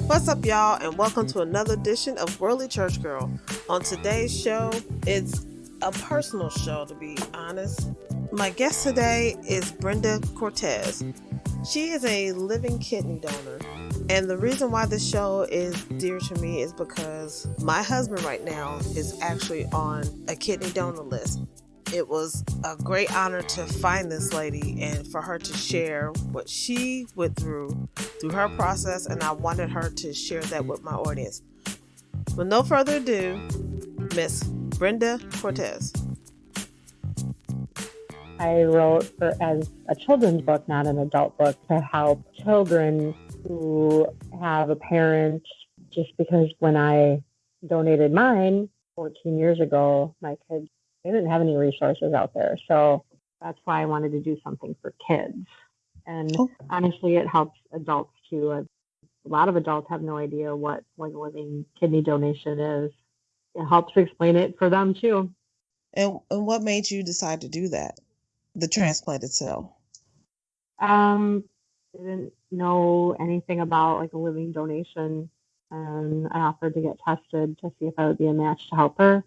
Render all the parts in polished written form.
What's up, y'all, and welcome to another edition of Worldly Church Girl. On today's show, it's a personal show, to be honest. My guest today is Brenda Cortez. She is a living kidney donor, and the reason why this show is dear to me is because my husband right now is actually on a kidney donor list. It was a great honor to find this lady and for her to share what she went through her process, and I wanted her to share that with my audience. With no further ado, Miss Brenda Cortez. I wrote as a children's book, not an adult book, to help children who have a parent, just because when I donated mine 14 years ago, my kids, they didn't have any resources out there. So that's why I wanted to do something for kids. And honestly, it helps adults too. A lot of adults have no idea what a living kidney donation is. It helps explain it for them too. And what made you decide to do that? The transplant itself? Didn't know anything about like a living donation, and I offered to get tested to see if I would be a match to help her.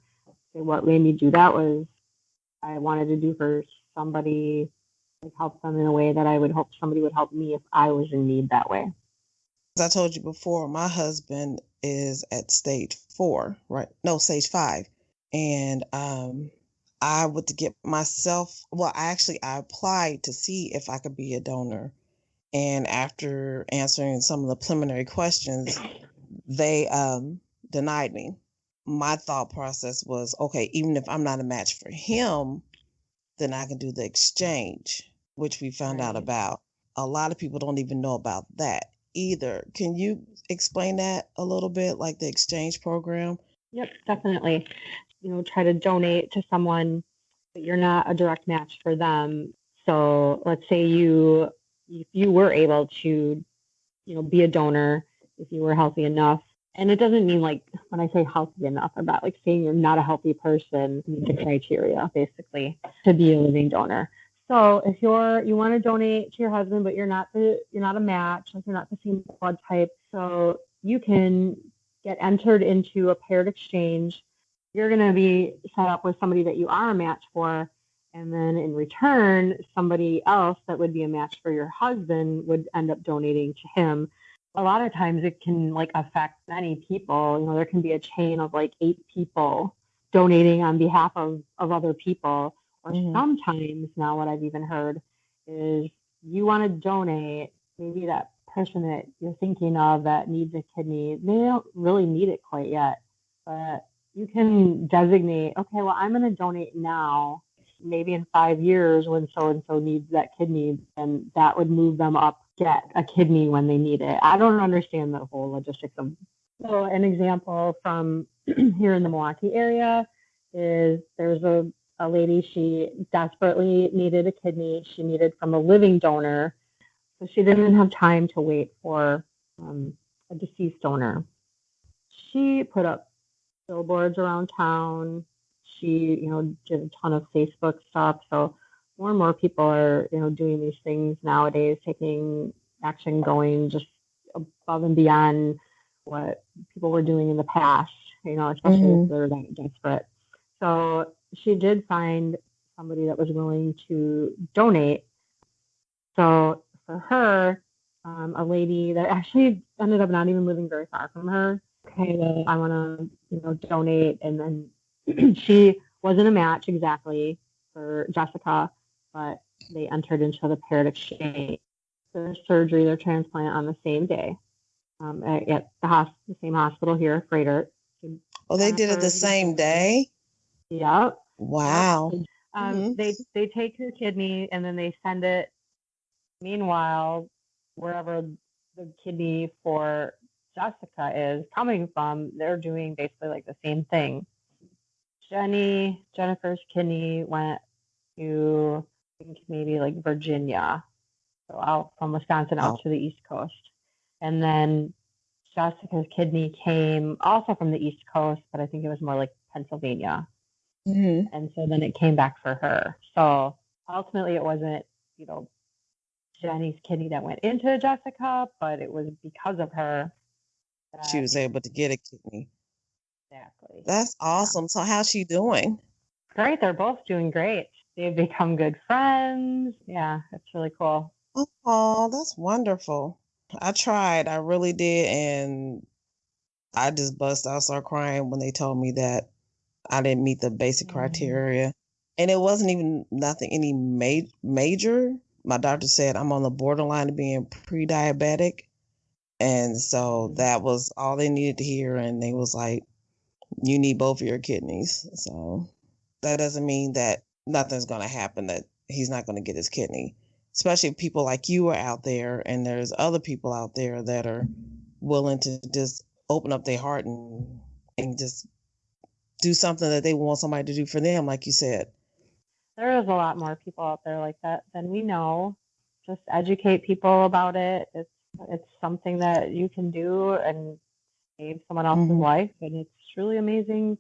So what made me do that was I wanted to do for somebody, like help them in a way that I would hope somebody would help me if I was in need that way. As I told you before, my husband is at stage 4, right? No, stage 5. And I went to get myself, I applied to see if I could be a donor. And after answering some of the preliminary questions, they denied me. My thought process was, okay, even if I'm not a match for him, then I can do the exchange, which we found out about. A lot of people don't even know about that either. Can you explain that a little bit, like the exchange program? Yep, definitely. Try to donate to someone, but you're not a direct match for them. So let's say if you were able to, be a donor, if you were healthy enough. And it doesn't mean like when I say healthy enough, about like saying you're not a healthy person, meet the criteria basically to be a living donor. So if you want to donate to your husband, but you're not a match, like you're not the same blood type, so you can get entered into a paired exchange. You're going to be set up with somebody that you are a match for, and then in return, somebody else that would be a match for your husband would end up donating to him. A lot of times it can like affect many people. There can be a chain of like 8 people donating on behalf of other people. Or sometimes now what I've even heard is you want to donate, maybe that person that you're thinking of that needs a kidney, they don't really need it quite yet, but you can designate, okay, well, I'm going to donate now. Maybe in 5 years when so-and-so needs that kidney, then that would move them up, get a kidney when they need it. I don't understand the whole logistics of. So an example from here in the Milwaukee area is there's a lady, she desperately needed a kidney. She needed from a living donor. So she didn't have time to wait for a deceased donor. She put up billboards around town. She, did a ton of Facebook stuff. So more and more people are, doing these things nowadays, taking action, going just above and beyond what people were doing in the past, especially if they're that desperate. So she did find somebody that was willing to donate. So for her, a lady that actually ended up not even living very far from her, okay, well, I want to, donate. And then she wasn't a match exactly for Jessica, but they entered into the paired exchange. Their surgery, their transplant on the same day at the same hospital here, Freighter. Oh, they did it the same day? Yep. Wow. Yep. They take her kidney and then they send it. Meanwhile, wherever the kidney for Jessica is coming from, they're doing basically like the same thing. Jennifer's kidney went to, I think, maybe like Virginia, so out from Wisconsin out to the East Coast. And then Jessica's kidney came also from the East Coast, but I think it was more like Pennsylvania. And so then it came back for her. So ultimately it wasn't, Jenny's kidney that went into Jessica, but it was because of her she that was able to get a kidney. exactly. That's Yeah. awesome. So how's she doing? Great. They're both doing great. They've become good friends. Yeah, it's really cool. Oh, that's wonderful. I tried. I really did. And I just bust out, start crying when they told me that I didn't meet the basic Mm. criteria. And it wasn't even nothing any major. My doctor said I'm on the borderline of being pre-diabetic. And so Mm. that was all they needed to hear. And they was like, you need both of your kidneys. So that doesn't mean that nothing's going to happen, that he's not going to get his kidney. Especially if people like you are out there and there's other people out there that are willing to just open up their heart and just do something that they want somebody to do for them, like you said. There is a lot more people out there like that than we know. Just educate people about it. It's something that you can do and save someone else's Mm-hmm. life, and it's truly amazing,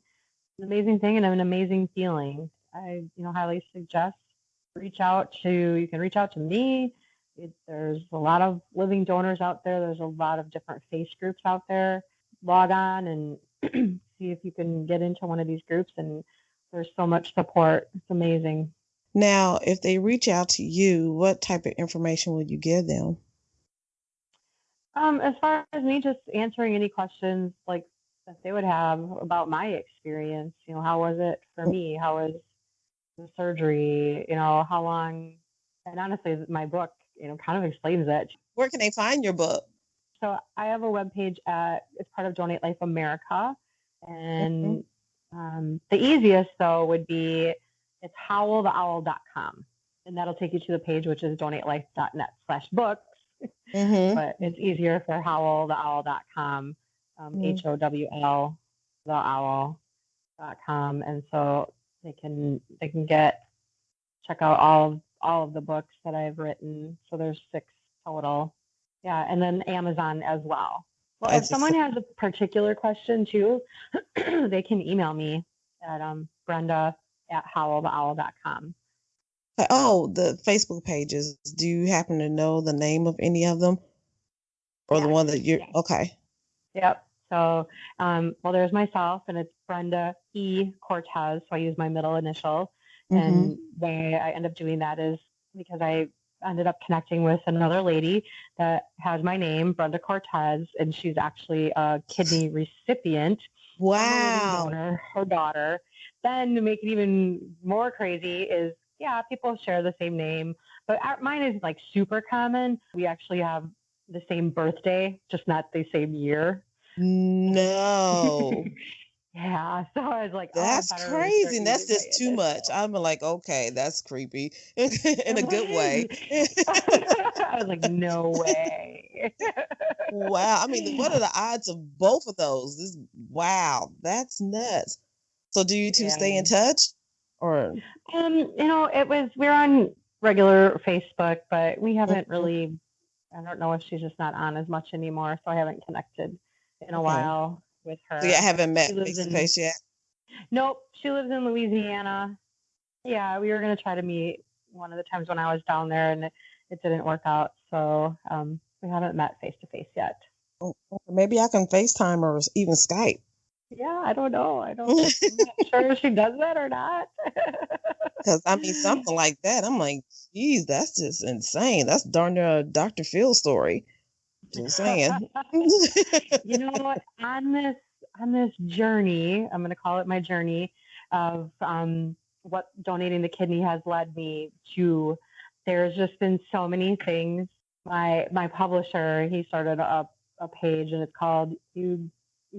an amazing thing and an amazing feeling. I, highly suggest you can reach out to me. There's a lot of living donors out there. There's a lot of different face groups out there. Log on and see if you can get into one of these groups, and there's so much support. It's amazing. Now, if they reach out to you, what type of information would you give them? As far as me just answering any questions like that they would have about my experience, how was it for me? How was the surgery? How long? And honestly, my book, kind of explains it. Where can they find your book? So I have a webpage it's part of Donate Life America. Mm-hmm. And the easiest, though, would be it's howltheowl.com. And that'll take you to the page, which is donatelife.net/books. Mm-hmm. But it's easier for howltheowl.com, HOWL, theowl.com. And so they can check out all of the books that I've written. So there's 6 total. Yeah, and then Amazon as well. Well, I if someone just has a particular question too, they can email me at Brenda at howltheowl.com. Oh, the Facebook pages. Do you happen to know the name of any of them, or the Yes. one that you're Yes. okay? Yep. So, well, there's myself, and it's Brenda E. Cortez. So I use my middle initial. Mm-hmm. And why I end up doing that is because I ended up connecting with another lady that has my name, Brenda Cortez, and she's actually a kidney recipient from a living Wow. donor, her daughter. Then to make it even more crazy is, yeah, people share the same name, but mine is like super common. We actually have the same birthday, just not the same year. No. Yeah, so I was like, oh, I That's better really start crazy. That's using my just too much. initials. I'm like, okay, that's creepy in a good way. It is. I was like, no way. Wow. I mean, what are the odds of both of those? Wow, that's nuts. So do you two stay Yeah. in touch? Or We're on regular Facebook, but we haven't Mhm. really. I don't know if she's just not on as much anymore, so I haven't connected in a Okay. while with So you her. haven't She met lives face to in. face yet? Nope, she lives in Louisiana. Yeah, we were gonna try to meet one of the times when I was down there, and it didn't work out. So we haven't met face to face yet. Oh, maybe I can FaceTime or even Skype. Yeah, I don't know. I'm not sure if she does that or not. Because I mean, something like that, I'm like, geez, that's just insane. That's darn near a Dr. Phil story. Just saying. You know what? On this journey, I'm going to call it my journey of what donating the kidney has led me to. There's just been so many things. My publisher, he started a page, and it's called You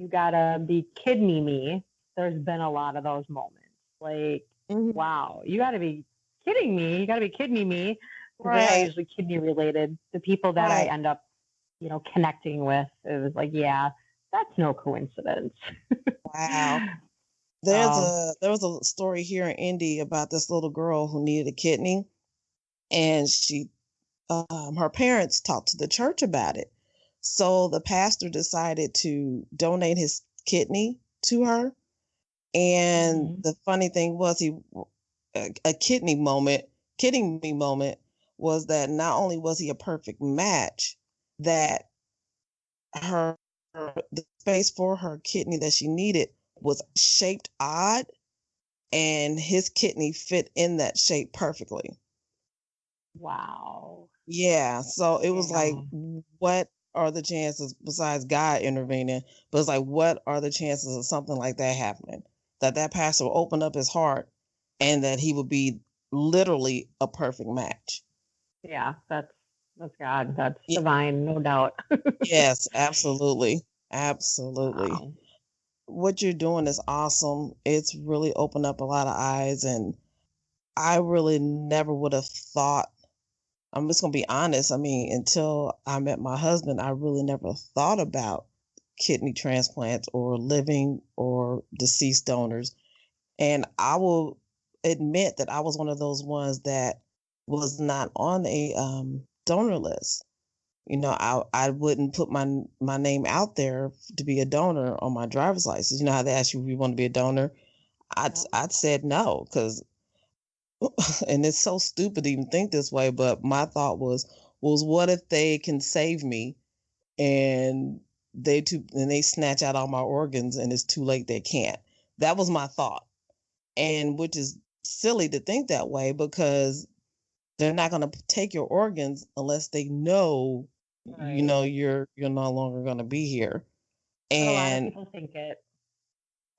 Gotta Be Kidney Me. There's been a lot of those moments. Like, Mhm. wow, you gotta be kidding me. You gotta be kidding me. Because they are Right, usually kidney related. The people that I right. end up connecting with, it was like, yeah, that's no coincidence. Wow. So, There was a story here in Indy about this little girl who needed a kidney, and her parents talked to the church about it. So the pastor decided to donate his kidney to her. And mhm. the funny thing was, a kidding me moment was that not only was he a perfect match, that her the space for her kidney that she needed was shaped odd, and his kidney fit in that shape perfectly. Wow. Yeah, so it was like, Yeah. what are the chances, besides God intervening, but it's like, what are the chances of something like that happening? That pastor will open up his heart and that he would be literally a perfect match. Yeah, that's God. That's Ye divine, no doubt. Yes, absolutely, absolutely. Wow. What you're doing is awesome. It's really opened up a lot of eyes, and I really never would have thought. I'm just gonna be honest. I mean, until I met my husband, I really never thought about kidney transplants or living or deceased donors. And I will admit that I was one of those ones that was not on a donor list. I wouldn't put my name out there to be a donor on my driver's license. You know how they ask you if you want to be a donor? Yeah. I'd said no, because and it's so stupid to even think this way, but my thought was what if they can save me, and they snatch out all my organs and it's too late, they can't. That was my thought. And which is silly to think that way, because they're not going to take your organs unless they know Right. you're no longer going to be here. But a lot of And people think it.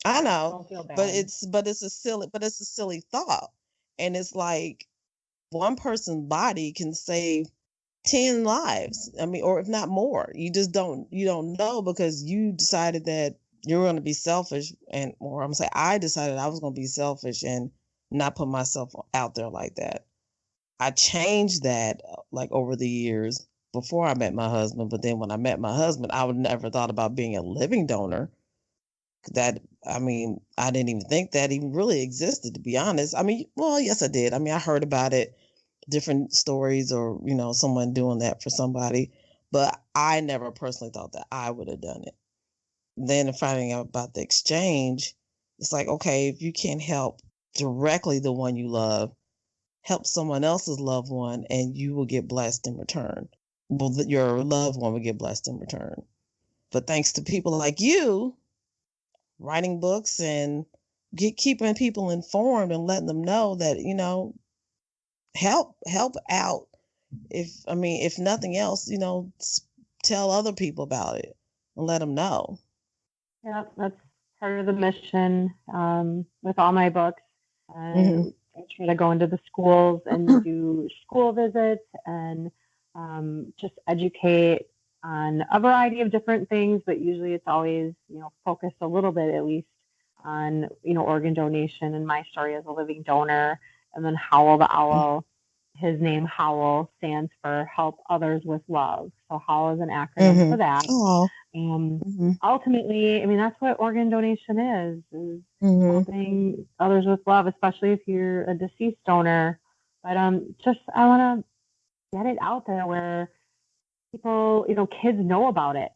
I know, Don't feel but bad. it's a silly thought. And it's like, one person's body can save 10 lives. I mean, or if not more. You don't know, because you decided that you're going to be selfish, or I'm going to say, I decided I was going to be selfish and not put myself out there like that. I changed that, like, over the years before I met my husband, but then when I met my husband, I would never thought about being a living donor. That I mean, I didn't even think that even really existed, to be honest. I mean, well, yes, I did. I mean, I heard about it, different stories, or someone doing that for somebody, but I never personally thought that I would have done it. Then finding out about the exchange, it's like, okay, if you can't help directly the one you love, help someone else's loved one, and you will get blessed in return. Well, your loved one will get blessed in return. But thanks to people like you writing books and keeping people informed and letting them know that, help out. If nothing else, tell other people about it and let them know. Yeah, that's part of the mission with all my books. Hmm. I try to go into the schools and do school visits and just educate on a variety of different things, but usually it's always, focused a little bit at least on, organ donation and my story as a living donor. And then Howl the Owl, his name Howl stands for Help Others with Love. So Howl is an acronym Hmm. for that. Oh. Um, Hmm. Ultimately, I mean, that's what organ donation is Hmm. helping others with love, especially if you're a deceased donor. But just I want to get it out there where people, kids know about it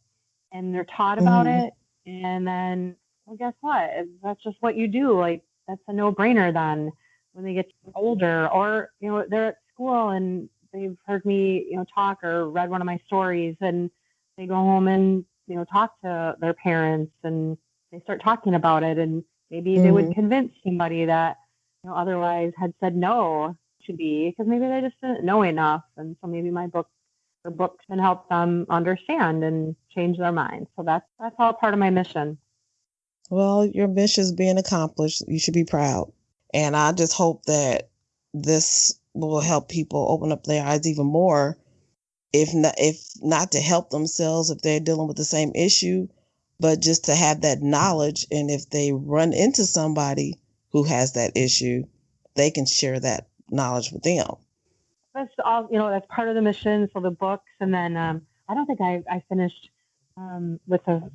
and they're taught about Hmm. it. And then, well, guess what? That's just what you do. Like, that's a no brainer then when they get older or, they're at school and they've heard me, talk or read one of my stories and they go home and, talk to their parents and they start talking about it. And maybe they would Hmm. convince somebody that, otherwise had said no to be because maybe they just didn't know enough. And so maybe my book the books can help them understand and change their minds. So that's all part of my mission. Well, your mission's being accomplished. You should be proud. And I just hope that this will help people open up their eyes even more, if not to help themselves if they're dealing with the same issue, but just to have that knowledge. And if they run into somebody who has that issue, they can share that knowledge with them. That's all. That's part of the mission. So the books, and then I don't think I finished with the.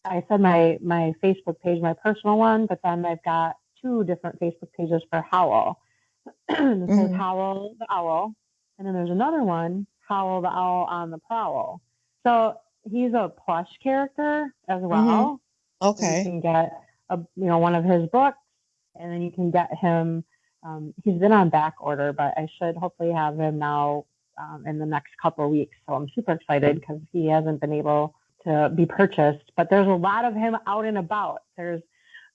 I said my Facebook page, my personal one, but then I've got two different Facebook pages for Howl. It says Hmm. Howl the Owl, and then there's another one, Howl the Owl on the Prowl. So he's a plush character as Hmm. well. So you Okay. can get one of his books, and then you can get him. He's been on back order, but I should hopefully have him now in the next couple of weeks. So I'm super excited because he hasn't been able to be purchased, but there's a lot of him out and about. There's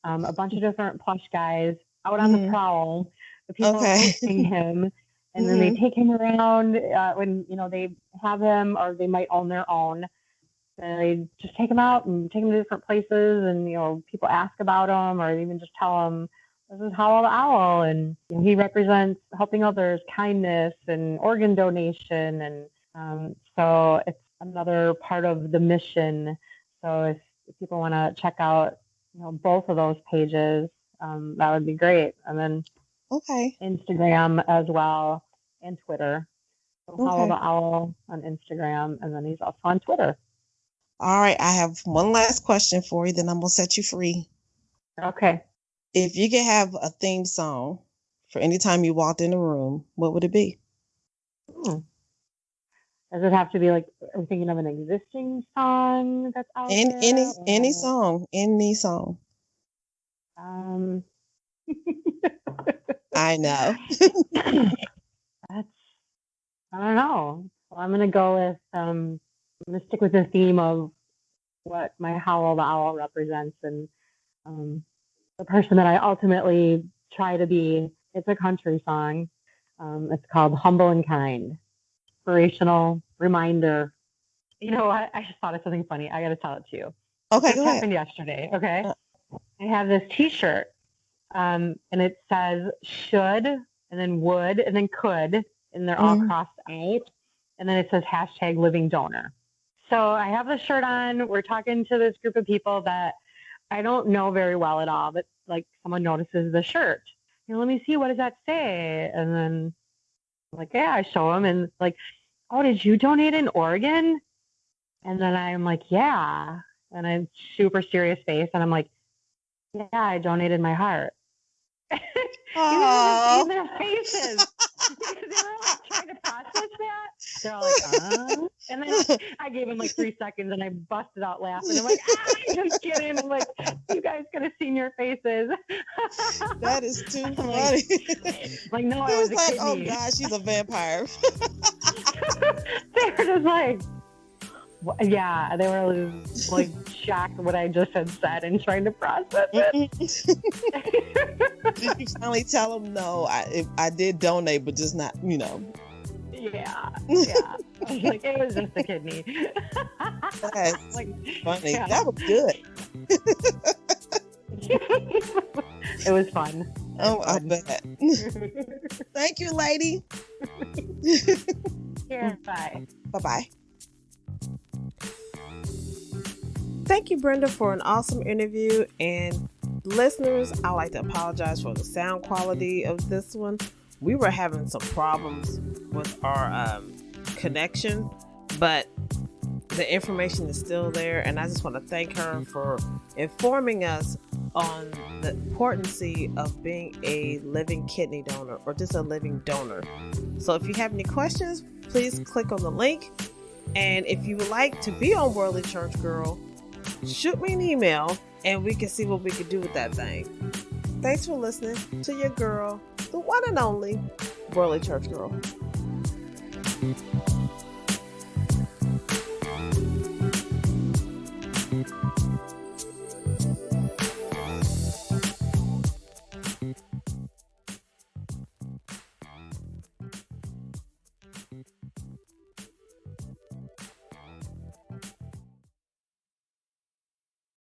a bunch of different plush guys out on the prowl. The people are Okay. hosting him, and then they take him around when they have him, or they might own their own. And they just take him out and take him to different places, and people ask about him, or even just tell him, "This is HOWL the Owl," and he represents helping others, kindness, and organ donation, and so it's another part of the mission. So if people want to check out, both of those pages, that would be great. And then Instagram as well, and Twitter. So HOWL the Owl on Instagram, and then he's also on Twitter. All right, I have one last question for you, then I'm going to set you free. Okay. If you could have a theme song for any time you walked in a room, what would it be? Does it have to be like, are we thinking of an existing song that's out there? Any song. I know. I don't know. Well, I'm going to go with, I'm going to stick with the theme of what my HOWL the Owl represents, and the person that I ultimately try to be. It's a country song. It's called Humble and Kind. Inspirational reminder. You know what? I just thought of something funny. I got to tell it to you. Okay, this happened yesterday. Okay. I have this T-shirt, and it says should, and then would, and then could, and they're all crossed out. And then it says hashtag living donor. So I have the shirt on. We're talking to this group of people that I don't know very well at all, but like someone notices the shirt. Let me see, what does that say? And then I'm like, yeah, I show them, and like, oh, did you donate an organ? And then I'm like, yeah. And I'm super serious face, and I'm like, yeah, I donated my heart. You can see their faces. Because they were like trying to process that. They're all like, and then I gave them like 3 seconds, and I busted out laughing. I'm like, I'm just kidding. I'm like, you guys could have seen your faces. That is too funny. Like, no, I was a kidney. Oh gosh, she's a vampire. They were just like, yeah, they were like shocked what I just had said and trying to process it. Did you finally tell them, no, I did donate, but just not, Yeah. Like, it was just a kidney. That's like, funny. Yeah. That was good. It was fun. I bet. Thank you, lady. Yeah, bye. Bye-bye. Thank you, Brenda, for an awesome interview. And listeners, I'd like to apologize for the sound quality of this one. We were having some problems with our connection, but the information is still there. And I just want to thank her for informing us on the importance of being a living kidney donor, or just a living donor. So if you have any questions, please click on the link. And if you would like to be on Worldly Church Girl, shoot me an email and we can see what we can do with that thing. Thanks for listening to your girl, the one and only Worldly Church Girl.